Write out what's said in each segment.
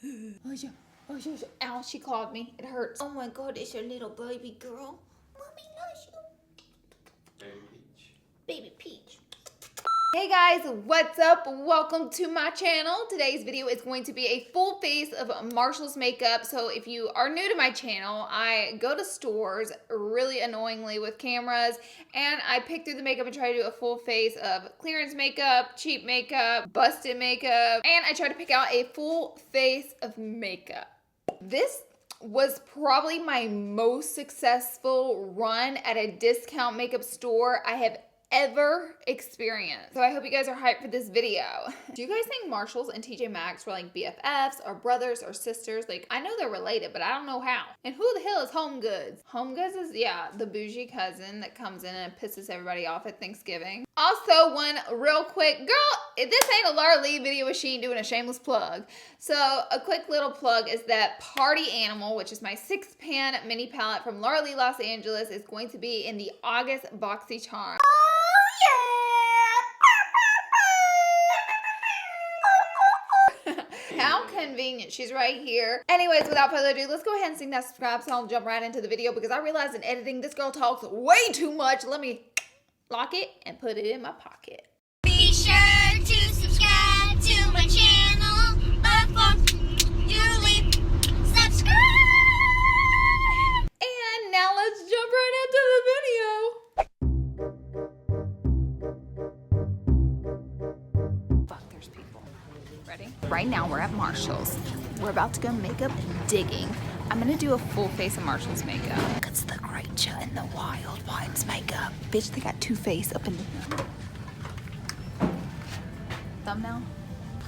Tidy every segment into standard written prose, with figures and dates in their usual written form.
Ow, she clawed me. It hurts. Oh my god, it's your little baby girl. Mommy loves you. Baby Peach. Baby Peach. Hey guys, what's up? Welcome to my channel. Today's video is going to be a full face of Marshall's makeup. So if you are new to my channel, I go to stores really annoyingly with cameras and I pick through the makeup and try to do a full face of clearance makeup, cheap makeup, busted makeup, and I try to pick out a full face of makeup. This was probably my most successful run at a discount makeup store I have ever experienced. So I hope you guys are hyped for this video. Do you guys think Marshalls and TJ Maxx were like BFFs or brothers or sisters? Like, I know they're related, but I don't know how. And who the hell is Home Goods? Home Goods is, yeah, the bougie cousin that comes in and pisses everybody off at Thanksgiving. Also, one real quick, girl, this ain't a LAURALEE video where she ain't doing a shameless plug. So a quick little plug is that Party Animal, which is my 6-pan mini palette from LAURALEE Los Angeles, is going to be in the August Boxy Charm. How convenient. She's right here. Anyways, without further ado, let's go ahead and sing that subscribe song and jump right into the video because I realized in editing this girl talks way too much. Let me lock it and put it in my pocket. Be sure to subscribe to my channel before you leave. Subscribe! And now let's jump right into the video. Right now we're at Marshall's. We're about to go makeup digging. I'm gonna do a full face of Marshall's makeup. It's the Great and the Wild Ones makeup. Bitch, they got Too Faced up in the thumbnail.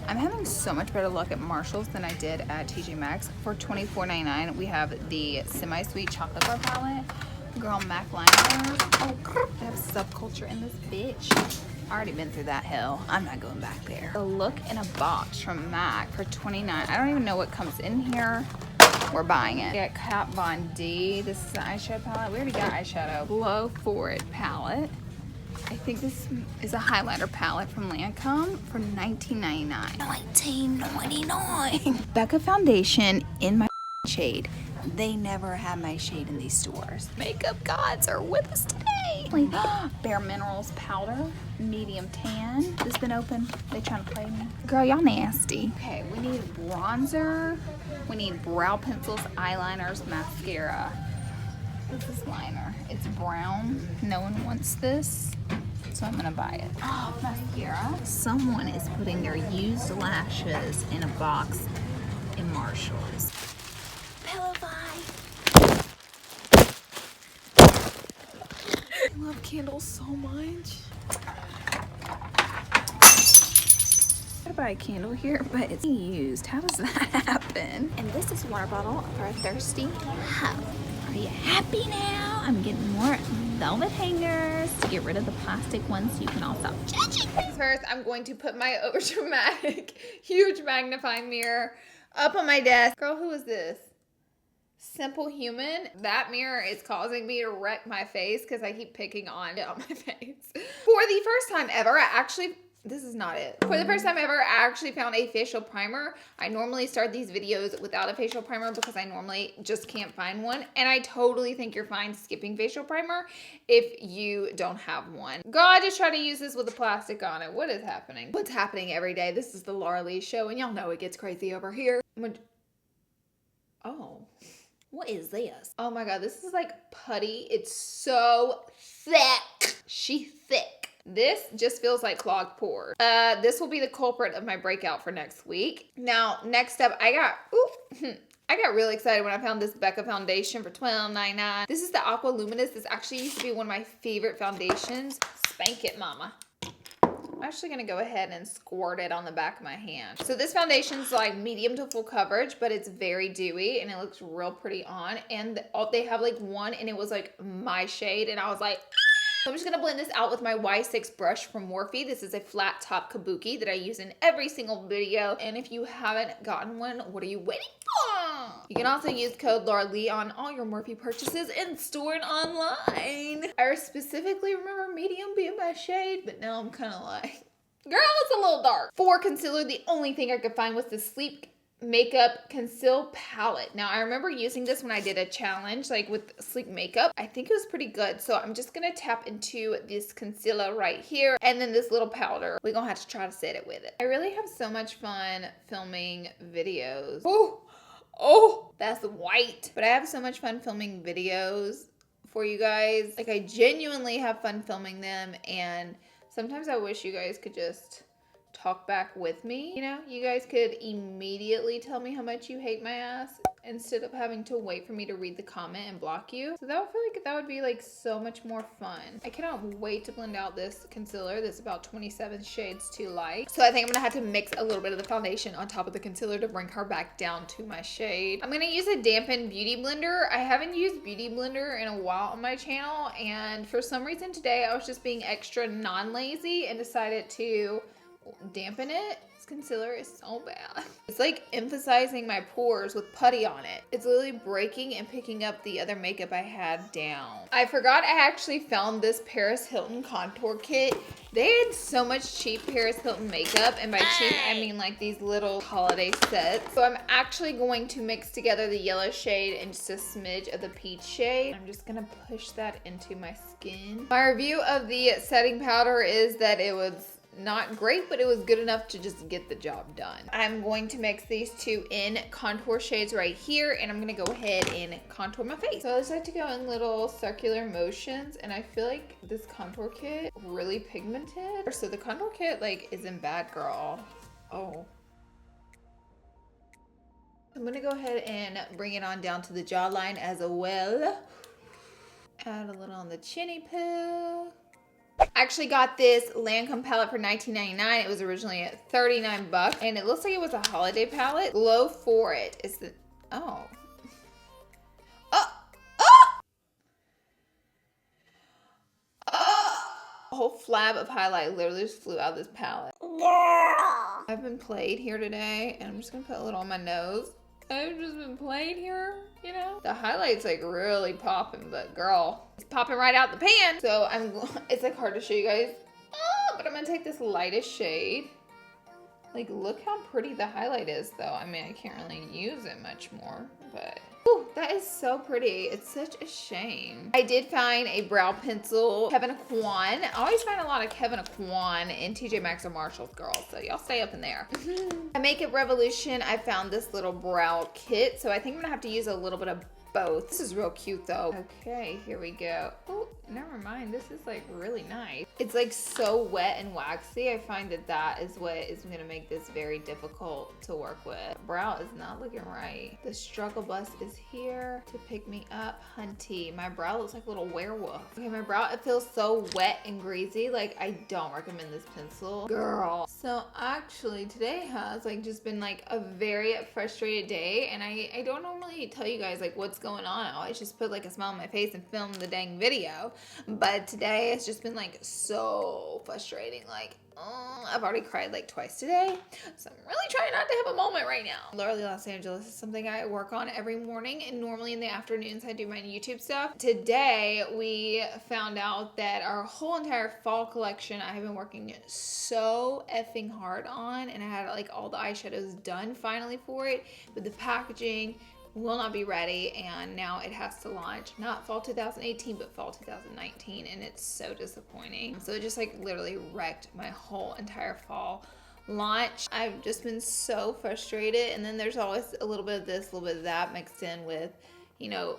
I'm having so much better luck at Marshall's than I did at TJ Maxx. For $24.99, we have the Semi-Sweet Chocolate Bar Palette. Girl, MAC liners. Oh, I have Subculture in this bitch. Already been through that hell. I'm not going back there. The Look in a Box from MAC for $29. I don't even know what comes in here. We're buying it. We got Kat Von D. This is the eyeshadow palette. We already got eyeshadow. Glow For It palette. I think this is a highlighter palette from Lancome for $19.99. $19.99. Becca Foundation in my shade. They never have my shade in these stores. Makeup gods are with us today. Bare Minerals powder, medium tan. This been open. They trying to play me. Girl, y'all nasty. Okay, we need bronzer. We need brow pencils, eyeliners, mascara. What's this liner? It's brown. No one wants this, so I'm gonna buy it. Oh, mascara. Someone is putting their used lashes in a box in Marshall's. Pillow fight. I love candles so much. I buy a candle here, but it's used. How does that happen? And this is water bottle for a thirsty hoe. Are you happy now? I'm getting more velvet hangers to get rid of the plastic ones so you can all stop judging. First, I'm going to put my overdramatic, huge magnifying mirror up on my desk. Girl, who is this? Simple Human. That mirror is causing me to wreck my face because I keep picking on it on my face. For the first time ever, this is not it. For the first time ever, I actually found a facial primer. I normally start these videos without a facial primer because I normally just can't find one. And I totally think you're fine skipping facial primer if you don't have one. Girl, I just try to use this with the plastic on it. What is happening? What's happening every day? This is the LAURALEE show and y'all know it gets crazy over here. Oh. What is this? Oh my god, this is like putty. It's so thick. She thick. This just feels like clogged pores. This will be the culprit of my breakout for next week. Now, next up, I got really excited when I found this Becca Foundation for $12.99. This is the Aqua Luminous. This actually used to be one of my favorite foundations. Spank it, mama. I'm actually gonna go ahead and squirt it on the back of my hand. So this foundation's like medium to full coverage, but it's very dewy and it looks real pretty on. And they have like one and it was like my shade and I was like, so I'm just gonna blend this out with my Y6 brush from Morphe. This is a flat top kabuki that I use in every single video. And if you haven't gotten one, what are you waiting for? You can also use code LAURALEE on all your Morphe purchases in store and online. I specifically remember medium being my shade, but now I'm kind of like, girl, it's a little dark. For concealer, the only thing I could find was the Sleep Makeup Conceal Palette. Now, I remember using this when I did a challenge, like with sleek makeup. I think it was pretty good. So I'm just gonna tap into this concealer right here and then this little powder. We're gonna have to try to set it with it. I really have so much fun filming videos. Oh, that's white. But I have so much fun filming videos for you guys. Like, I genuinely have fun filming them, and sometimes I wish you guys could just talk back with me. You know, you guys could immediately tell me how much you hate my ass instead of having to wait for me to read the comment and block you. So that would feel like that would be like so much more fun. I cannot wait to blend out this concealer. This is about 27 shades too light. So I think I'm gonna have to mix a little bit of the foundation on top of the concealer to bring her back down to my shade. I'm gonna use a dampened beauty blender. I haven't used beauty blender in a while on my channel, and for some reason today I was just being extra non-lazy and decided to dampen it. This concealer is so bad. It's like emphasizing my pores with putty on it. It's literally breaking and picking up the other makeup I had down. I forgot I actually found this Paris Hilton contour kit. They had so much cheap Paris Hilton makeup, and by cheap I mean like these little holiday sets. So I'm actually going to mix together the yellow shade and just a smidge of the peach shade. I'm just gonna push that into my skin. My review of the setting powder is that it was not great, but it was good enough to just get the job done. I'm going to mix these two in contour shades right here, and I'm gonna go ahead and contour my face. So I just like to go in little circular motions, and I feel like this contour kit really pigmented. So the contour kit like isn't bad, girl. Oh. I'm gonna go ahead and bring it on down to the jawline as well. Add a little on the chinny poo. I actually got this Lancome palette for $19.99. It was originally at 39 bucks, and it looks like it was a holiday palette. Glow for it is the a whole flab of highlight literally just flew out of this palette. Girl. I've been played here today, and I'm just gonna put a little on my nose. I've just been played here, you know? The highlight's like really popping, but girl, it's popping right out the pan. So it's like hard to show you guys, but I'm gonna take this lightest shade. Like, look how pretty the highlight is though. I mean, I can't really use it much more, but ooh, that is so pretty. It's such a shame. I did find a brow pencil, Kevin Kwan. I always find a lot of Kevin Kwan in TJ Maxx or Marshalls, girls, so y'all stay up in there. At Makeup Revolution, I found this little brow kit, so I think I'm gonna have to use a little bit of both. This is real cute though. Okay, here we go. Oh, never mind. This is like really nice. It's like so wet and waxy. I find that that is what is gonna make this very difficult to work with. Brow is not looking right. The struggle bus is here to pick me up. Hunty, my brow looks like a little werewolf. Okay, my brow, it feels so wet and greasy. Like, I don't recommend this pencil, girl. So actually today has like just been like a very frustrated day, and I don't normally tell you guys like what's going on. I always just put like a smile on my face and film the dang video, but today it's just been like so frustrating. Like, I've already cried like twice today, so I'm really trying not to have a moment right now. LAURALEE Los Angeles is something I work on every morning, and normally in the afternoons I do my YouTube stuff. Today we found out that our whole entire fall collection I have been working so effing hard on, and I had like all the eyeshadows done finally for it, but the packaging will not be ready, and now it has to launch not fall 2018 but fall 2019, and it's so disappointing. So it just like literally wrecked my whole entire fall launch. I've just been so frustrated, and then there's always a little bit of this, a little bit of that mixed in with, you know,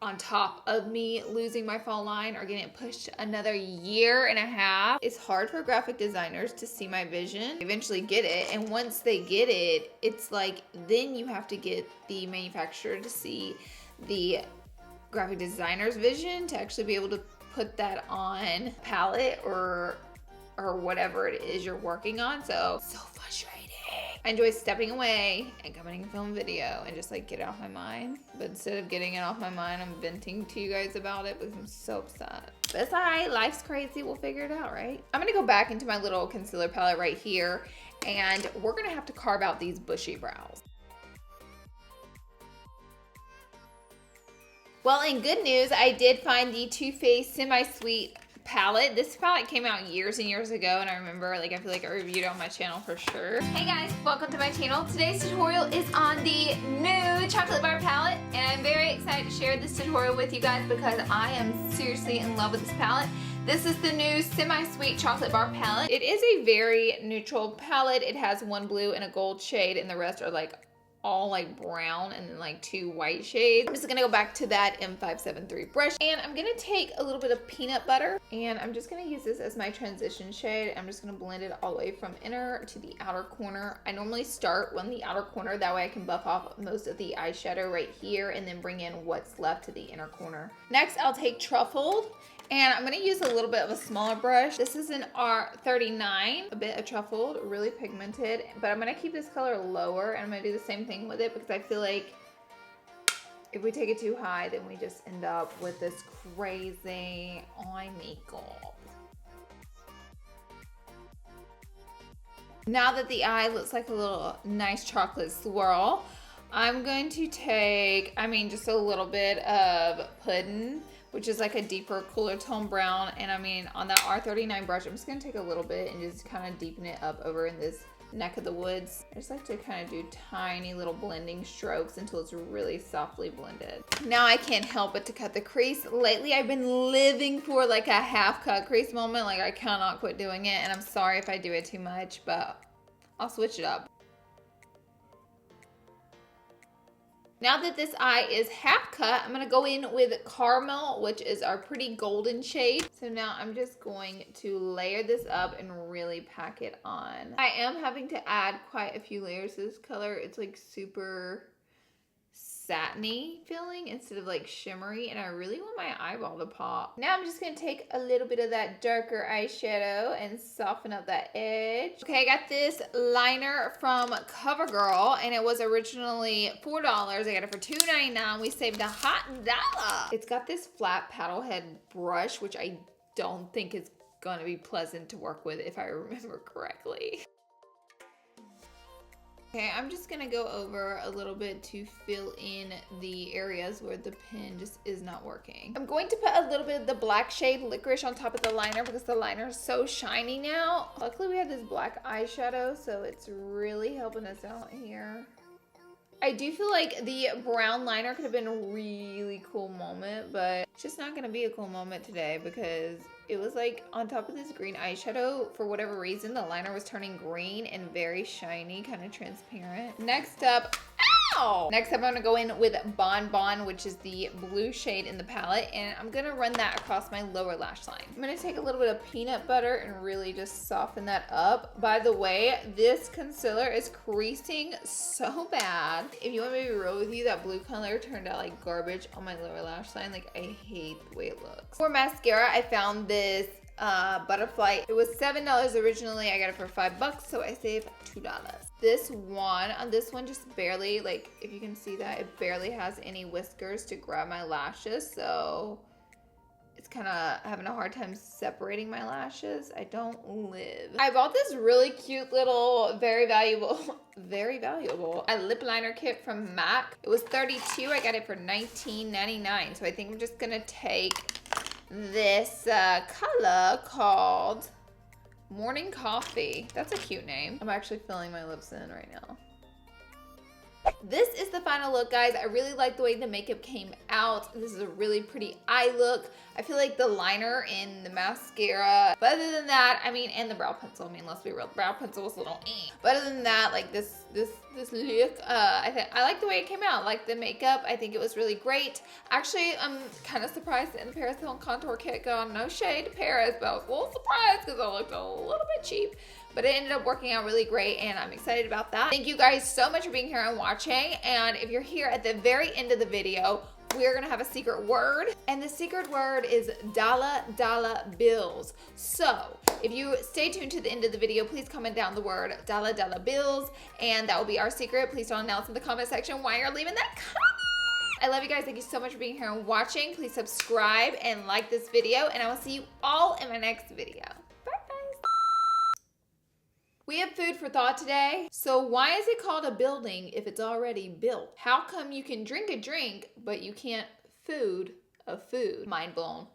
on top of me losing my fall line or getting it pushed another year and a half. It's hard for graphic designers to see my vision, eventually get it, and once they get it, it's like then you have to get the manufacturer to see the graphic designer's vision to actually be able to put that on palette or whatever it is you're working on. So frustrating. I enjoy stepping away and coming and film video and just like get it off my mind. But instead of getting it off my mind, I'm venting to you guys about it because I'm so upset. But it's all right, life's crazy, we'll figure it out, right? I'm gonna go back into my little concealer palette right here, and we're gonna have to carve out these bushy brows. Well, in good news, I did find the Too Faced Semi-Sweet palette. This palette came out years and years ago, and I remember, like, I feel like I reviewed it on my channel for sure. Hey guys, welcome to my channel. Today's tutorial is on the new chocolate bar palette, and I'm very excited to share this tutorial with you guys because I am seriously in love with this palette. This is the new semi-sweet chocolate bar palette. It is a very neutral palette. It has one blue and a gold shade, and the rest are like all like brown and then like 2 white shades. I'm just gonna go back to that M573 brush, and I'm gonna take a little bit of peanut butter, and I'm just gonna use this as my transition shade. I'm just gonna blend it all the way from inner to the outer corner. I normally start on the outer corner, that way I can buff off most of the eyeshadow right here and then bring in what's left to the inner corner. Next, I'll take Truffled, and I'm gonna use a little bit of a smaller brush. This is an R39, a bit of Truffled, really pigmented, but I'm gonna keep this color lower, and I'm gonna do the same thing with it because I feel like if we take it too high, then we just end up with this crazy eye makeup. Now that the eye looks like a little nice chocolate swirl, I'm going to take, just a little bit of Puddin', which is like a deeper, cooler tone brown. And on that R39 brush, I'm just gonna take a little bit and just kind of deepen it up over in this neck of the woods. I just like to kind of do tiny little blending strokes until it's really softly blended. Now I can't help but to cut the crease. Lately, I've been living for like a half cut crease moment. Like I cannot quit doing it, and I'm sorry if I do it too much, but I'll switch it up. Now that this eye is half cut, I'm gonna go in with Caramel, which is our pretty golden shade. So now I'm just going to layer this up and really pack it on. I am having to add quite a few layers to this color. It's like super satiny feeling instead of like shimmery, and I really want my eyeball to pop. Now I'm just gonna take a little bit of that darker eyeshadow and soften up that edge. Okay, I got this liner from CoverGirl, and it was originally $4. I got it for $2.99. We saved a hot dollar. It's got this flat paddle head brush, which I don't think is gonna be pleasant to work with if I remember correctly. Okay, I'm just gonna go over a little bit to fill in the areas where the pen just is not working. I'm going to put a little bit of the black shade Licorice on top of the liner because the liner is so shiny now. Luckily we have this black eyeshadow, so it's really helping us out here. I do feel like the brown liner could have been a really cool moment, but it's just not gonna be a cool moment today because it was like on top of this green eyeshadow. For whatever reason, the liner was turning green and very shiny, kind of transparent. Next up, I'm gonna go in with Bon Bon, which is the blue shade in the palette, and I'm gonna run that across my lower lash line. I'm gonna take a little bit of peanut butter and really just soften that up. By the way, this concealer is creasing so bad. If you want me to be real with you, that blue color turned out like garbage on my lower lash line. Like, I hate the way it looks. For mascara, I found this Butterfly. It was $7 originally. I got it for $5, so I saved $2. This one just barely, like, if you can see that, it barely has any whiskers to grab my lashes, so it's kind of having a hard time separating my lashes. I don't live. I bought this really cute little, very valuable a lip liner kit from MAC. It was $32. I got it for $19.99, so I think I'm just gonna take this color called Morning Coffee. That's a cute name. I'm actually filling my lips in right now. This is the final look, guys. I really like the way the makeup came out. This is a really pretty eye look. I feel like the liner and the mascara, but other than that, and the brow pencil, let's be real, the brow pencil was a little But other than that, like this look, I like the way it came out. I like the makeup. I think it was really great. Actually, I'm kind of surprised that in the Paris Hilton contour kit got no shade to Paris, but I was a little surprised because I looked a little bit cheap. But it ended up working out really great, and I'm excited about that. Thank you guys so much for being here and watching. And if you're here at the very end of the video, we're gonna have a secret word, and the secret word is dollar bills. So if you stay tuned to the end of the video, please comment down the word dollar bills, and that will be our secret. Please don't announce in the comment section why you're leaving that comment. I love you guys. Thank you so much for being here and watching. Please subscribe and like this video, and I will see you all in my next video. We have food for thought today. So why is it called a building if it's already built? How come you can drink a drink, but you can't food a food? Mind blown.